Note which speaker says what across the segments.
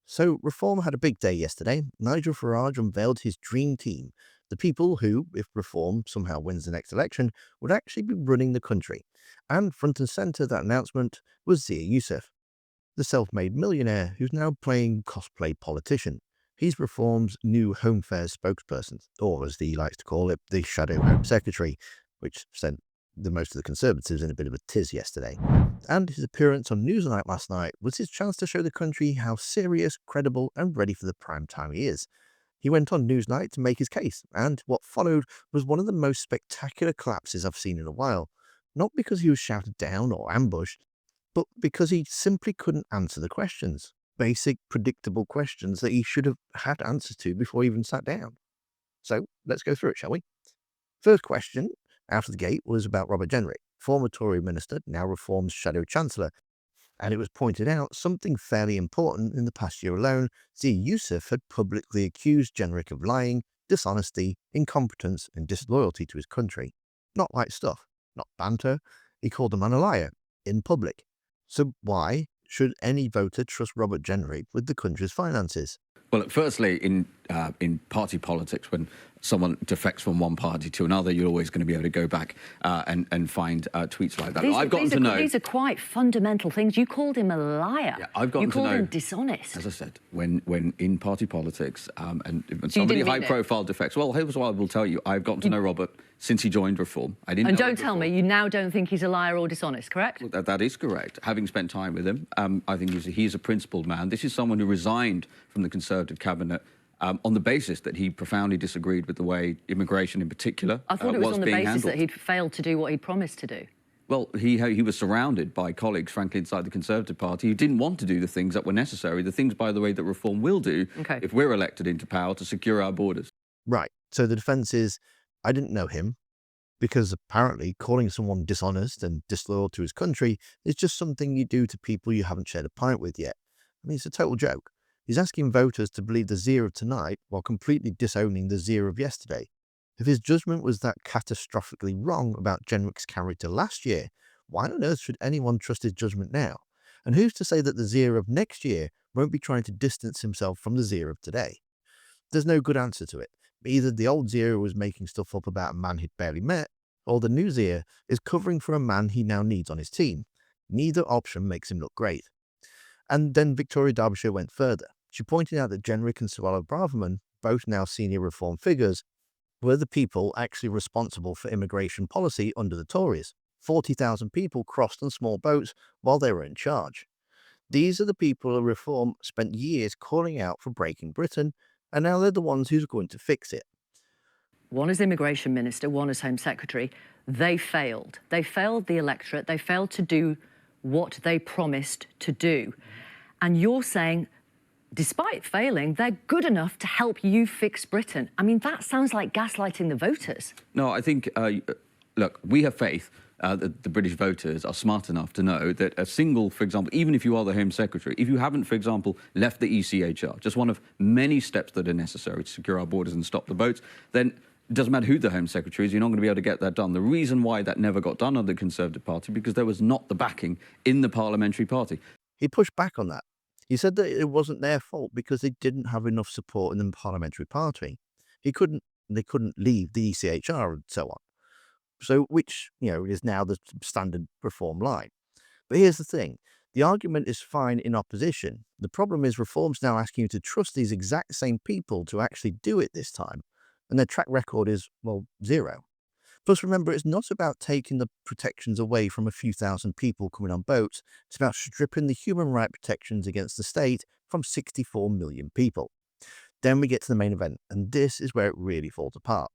Speaker 1: So, Reform had a big day yesterday. Nigel Farage unveiled his dream team, the people who, if Reform somehow wins the next election, would actually be running the country. And front and centre of that announcement was Zia Yousaf, the self-made millionaire who's now playing cosplay politician. He's Reform's new Home Affairs spokesperson, or as he likes to call it, the Shadow Home Secretary, which sent most of the Conservatives in a bit of a tiz yesterday. And his appearance on Newsnight last night was his chance to show the country how serious, credible, and ready for the prime time he is. He went on Newsnight to make his case, and what followed was one of the most spectacular collapses I've seen in a while. Not because he was shouted down or ambushed, but because he simply couldn't answer the questions. Basic, predictable questions that he should have had answers to before he even sat down. So let's go through it, shall we? First question out of the gate was about Robert Jenrick, former Tory minister, now Reform's shadow chancellor. And it was pointed out something fairly important in the past year alone. Zia Yousaf had publicly accused Jenrick of lying, dishonesty, incompetence, and disloyalty to his country. Not light stuff, not banter. He called the man a liar in public. So why should any voter trust Robert Jenrick with the country's finances?
Speaker 2: Well, firstly, in party politics, when someone defects from one party to another, you're always going to be able to go back and find tweets like that.
Speaker 3: These are quite fundamental things. You called him a liar.
Speaker 2: Yeah, I've gotten
Speaker 3: you
Speaker 2: to know.
Speaker 3: called him dishonest.
Speaker 2: As I said, when in party politics, and when somebody high-profile defects, well, here's what I will tell you: I've gotten to know Robert since he joined Reform. I didn't.
Speaker 3: And don't tell me you now don't think he's a liar or dishonest, correct?
Speaker 2: Well, that is correct. Having spent time with him, I think he's a principled man. This is someone who resigned from the Conservative cabinet on the basis that he profoundly disagreed with the way immigration in particular
Speaker 3: I thought it was on the basis
Speaker 2: handled.
Speaker 3: that he'd failed to do what he'd promised to do.
Speaker 2: Well, he was surrounded by colleagues, frankly, inside the Conservative Party who didn't want to do the things that were necessary, the things, by the way, that Reform will do if we're elected into power to secure our borders.
Speaker 1: Right. So the defence is, I didn't know him, because apparently calling someone dishonest and disloyal to his country is just something you do to people you haven't shared a pint with yet. I mean, it's a total joke. He's asking voters to believe the Zia of tonight while completely disowning the Zia of yesterday. If his judgment was that catastrophically wrong about Jenrick's character last year, why on earth should anyone trust his judgment now? And who's to say that the Zia of next year won't be trying to distance himself from the Zia of today? There's no good answer to it. Either the old Zia was making stuff up about a man he'd barely met, or the new Zia is covering for a man he now needs on his team. Neither option makes him look great. And then Victoria Derbyshire went further. She pointed out that Jenrick and Suella Braverman, both now senior Reform figures, were the people actually responsible for immigration policy under the Tories. 40,000 people crossed on small boats while they were in charge. These are the people who Reform spent years calling out for breaking Britain, and now they're the ones who's going to fix it.
Speaker 3: One as immigration minister, one as Home Secretary. They failed. They failed the electorate. They failed to do what they promised to do. And you're saying, despite failing, they're good enough to help you fix Britain. I mean, that sounds like gaslighting the voters.
Speaker 2: No, I think, look, we have faith that the British voters are smart enough to know that a single, for example, even if you are the Home Secretary, if you haven't, for example, left the ECHR, just one of many steps that are necessary to secure our borders and stop the boats, then it doesn't matter who the Home Secretary is, you're not going to be able to get that done. The reason why that never got done under the Conservative Party, because there was not the backing in the parliamentary party.
Speaker 1: He pushed back on that. He said that it wasn't their fault because they didn't have enough support in the parliamentary party. They couldn't leave the ECHR and so on. So, which, is now the standard Reform line. But here's the thing. The argument is fine in opposition. The problem is Reform's now asking you to trust these exact same people to actually do it this time. And their track record is, well, zero. Plus, remember, it's not about taking the protections away from a few thousand people coming on boats. It's about stripping the human right protections against the state from 64 million people. Then we get to the main event, and this is where it really falls apart.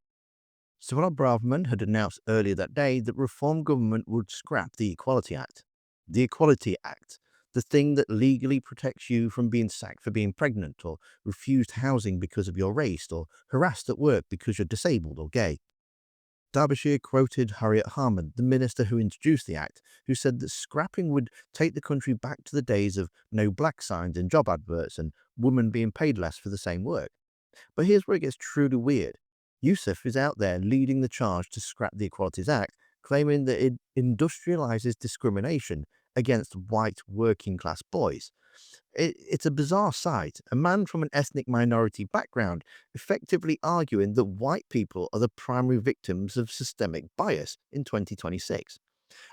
Speaker 1: Suella Braverman had announced earlier that day that Reform government would scrap the Equality Act. The Equality Act, the thing that legally protects you from being sacked for being pregnant, or refused housing because of your race, or harassed at work because you're disabled or gay. Derbyshire quoted Harriet Harman, the minister who introduced the act, who said that scrapping would take the country back to the days of no black signs in job adverts and women being paid less for the same work. But here's where it gets truly weird. Yusuf is out there leading the charge to scrap the Equalities Act, claiming that it industrialises discrimination against white working class boys. It's a bizarre sight. A man from an ethnic minority background effectively arguing that white people are the primary victims of systemic bias in 2026.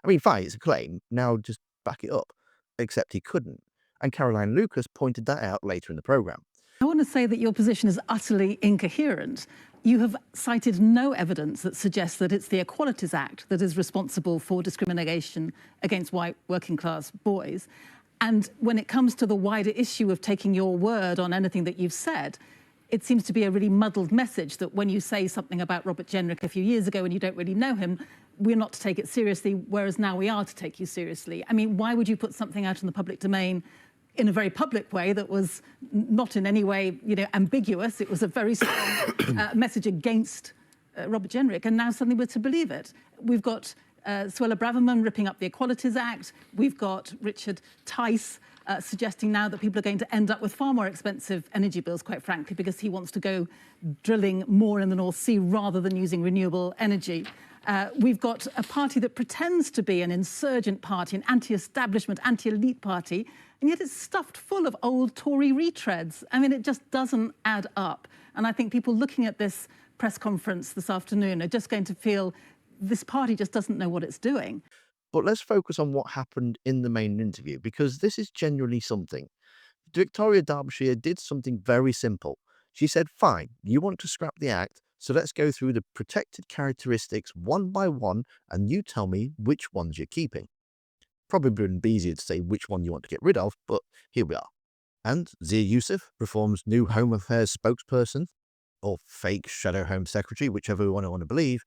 Speaker 1: I mean, fine, it's a claim. Now just back it up. Except he couldn't. And Caroline Lucas pointed that out later in the programme.
Speaker 4: I want to say that your position is utterly incoherent. You have cited no evidence that suggests that it's the Equalities Act that is responsible for discrimination against white working class boys. And when it comes to the wider issue of taking your word on anything that you've said, it seems to be a really muddled message that when you say something about Robert Jenrick a few years ago and you don't really know him, we're not to take it seriously, whereas now we are to take you seriously. I mean, why would you put something out in the public domain in a very public way that was not in any way, ambiguous? It was a very strong message against Robert Jenrick, and now suddenly we're to believe it. We've got Suella Braverman ripping up the Equalities Act. We've got Richard Tice suggesting now that people are going to end up with far more expensive energy bills, quite frankly, because he wants to go drilling more in the North Sea rather than using renewable energy. We've got a party that pretends to be an insurgent party, an anti-establishment, anti-elite party, and yet it's stuffed full of old Tory retreads. I mean, it just doesn't add up. And I think people looking at this press conference this afternoon are just going to feel this party just doesn't know what it's doing.
Speaker 1: But let's focus on what happened in the main interview, because this is genuinely something. Victoria Derbyshire did something very simple. She said, fine, you want to scrap the act, so let's go through the protected characteristics one by one, and you tell me which ones you're keeping. Probably wouldn't be easier to say which one you want to get rid of, but here we are. And Zia Yousaf, Reform's new Home Affairs spokesperson, or fake Shadow Home Secretary, whichever one I want to believe,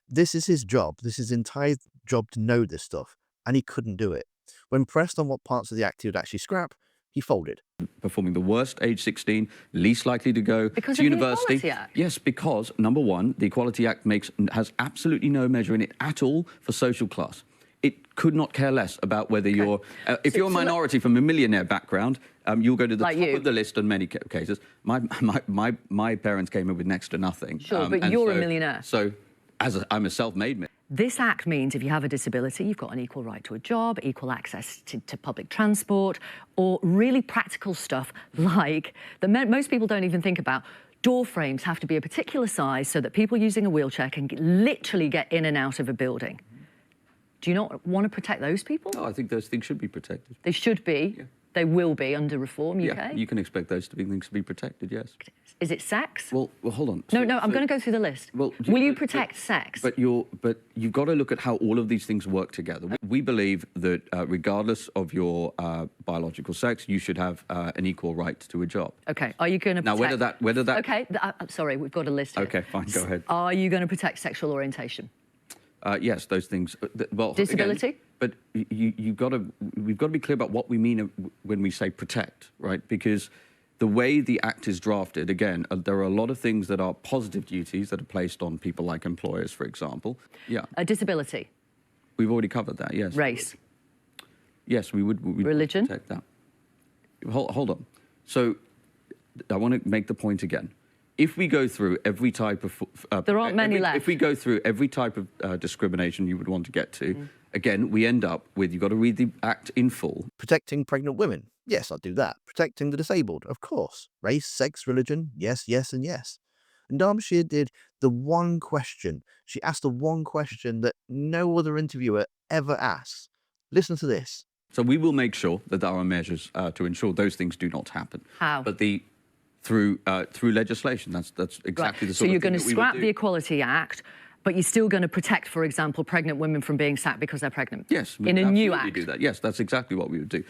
Speaker 1: this is his job. This is his entire job to know this stuff, and he couldn't do it. When pressed on what parts of the act he would actually scrap, he folded.
Speaker 2: Performing the worst age 16, least likely to go
Speaker 3: because
Speaker 2: to
Speaker 3: of
Speaker 2: university.
Speaker 3: The Equality Act.
Speaker 2: Yes, because number one, the Equality Act has absolutely no measure in it at all for social class. It could not care less about whether you're, if you're a minority from a millionaire background, you'll go to the top of the list in many cases. My parents came in with next to nothing.
Speaker 3: Sure, but you're a millionaire.
Speaker 2: So, I'm a self-made man.
Speaker 3: This act means if you have a disability, you've got an equal right to a job, equal access to public transport, or really practical stuff like that most people don't even think about. Door frames have to be a particular size so that people using a wheelchair can literally get in and out of a building. Do you not want to protect those people?
Speaker 2: No, I think those things should be protected.
Speaker 3: They should be. Yeah. They will be under Reform UK?
Speaker 2: Yeah, you can expect those things to be protected, yes.
Speaker 3: Is it sex?
Speaker 2: Well, hold on.
Speaker 3: No, I'm going to go through the list. Will you protect sex?
Speaker 2: But you've got to look at how all of these things work together. We believe that regardless of your biological sex, you should have an equal right to a job.
Speaker 3: Okay, are you going to protect...
Speaker 2: Now, whether that...
Speaker 3: Okay, I'm sorry, we've got a list here.
Speaker 2: Okay, fine, go ahead.
Speaker 3: Are you going to protect sexual orientation?
Speaker 2: Yes, those things. Well,
Speaker 3: disability?
Speaker 2: Again, but we've got to be clear about what we mean when we say protect, right? Because the way the Act is drafted, again, there are a lot of things that are positive duties that are placed on people like employers, for example. Yeah.
Speaker 3: A disability?
Speaker 2: We've already covered that, yes.
Speaker 3: Race?
Speaker 2: Yes, we would
Speaker 3: religion?
Speaker 2: Protect that. Hold on. So I want to make the point again. If we go through every type of...
Speaker 3: there aren't many left.
Speaker 2: If we go through every type of discrimination you would want to get to, again, we end up with, you've got to read the Act in full.
Speaker 1: Protecting pregnant women. Yes, I'll do that. Protecting the disabled. Of course. Race, sex, religion. Yes, yes, and yes. And Derbyshire did the one question. She asked the one question that no other interviewer ever asks. Listen to this.
Speaker 2: So we will make sure that there are measures to ensure those things do not happen.
Speaker 3: How?
Speaker 2: But through legislation. That's exactly the sort of thing that we would do.
Speaker 3: So you're going to scrap the Equality Act, but you're still going to protect, for example, pregnant women from being sacked because they're pregnant?
Speaker 2: Yes.
Speaker 3: In a new act?
Speaker 2: Do that. Yes, that's exactly what we would do.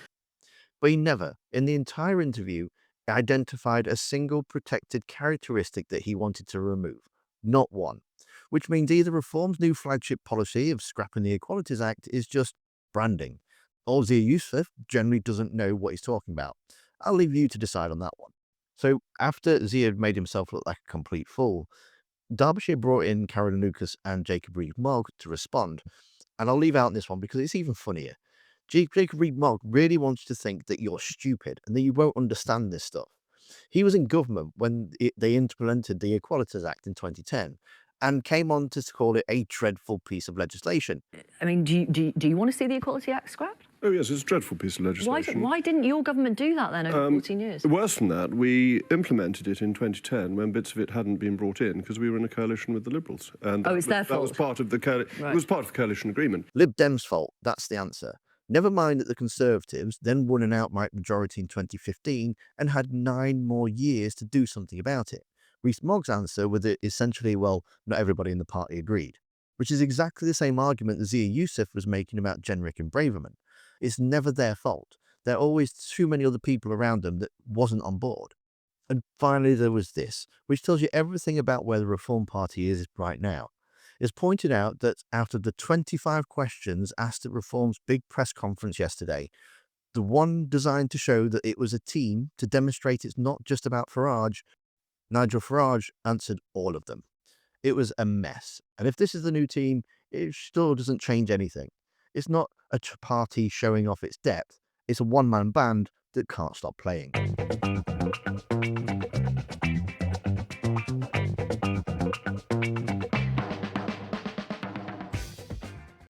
Speaker 1: But he never, in the entire interview, identified a single protected characteristic that he wanted to remove. Not one. Which means either Reform's new flagship policy of scrapping the Equalities Act is just branding, or Zia Yousaf generally doesn't know what he's talking about. I'll leave you to decide on that one. So after Zia had made himself look like a complete fool, Derbyshire brought in Caroline Lucas and Jacob Rees-Mogg to respond. And I'll leave out this one because it's even funnier. Jacob Rees-Mogg really wants to think that you're stupid and that you won't understand this stuff. He was in government when they implemented the Equalities Act in 2010 and came on to call it a dreadful piece of legislation.
Speaker 3: I mean, do you want to see the Equality Act scrapped?
Speaker 5: Oh, yes, it's a dreadful piece of
Speaker 3: Why,
Speaker 5: legislation.
Speaker 3: why didn't your government do that then over 14 years?
Speaker 5: Worse than that, we implemented it in 2010 when bits of it hadn't been brought in because we were in a coalition with the Liberals. And
Speaker 3: Oh, it's their
Speaker 5: that was
Speaker 3: fault.
Speaker 5: part of the
Speaker 3: Right.
Speaker 5: it was part of the coalition agreement.
Speaker 1: Lib Dems' fault, that's the answer. Never mind that the Conservatives then won an outright majority in 2015 and had 9 more years to do something about it. Rees-Mogg's answer was that essentially, well, not everybody in the party agreed, which is exactly the same argument that Zia Yousaf was making about Jenrick and Braverman. It's never their fault. There are always too many other people around them that wasn't on board. And finally, there was this, which tells you everything about where the Reform Party is right now. It's pointed out that out of the 25 questions asked at Reform's big press conference yesterday, the one designed to show that it was a team to demonstrate it's not just about Farage, Nigel Farage answered all of them. It was a mess. And if this is the new team, it still doesn't change anything. It's not a party showing off its depth. It's a one-man band that can't stop playing.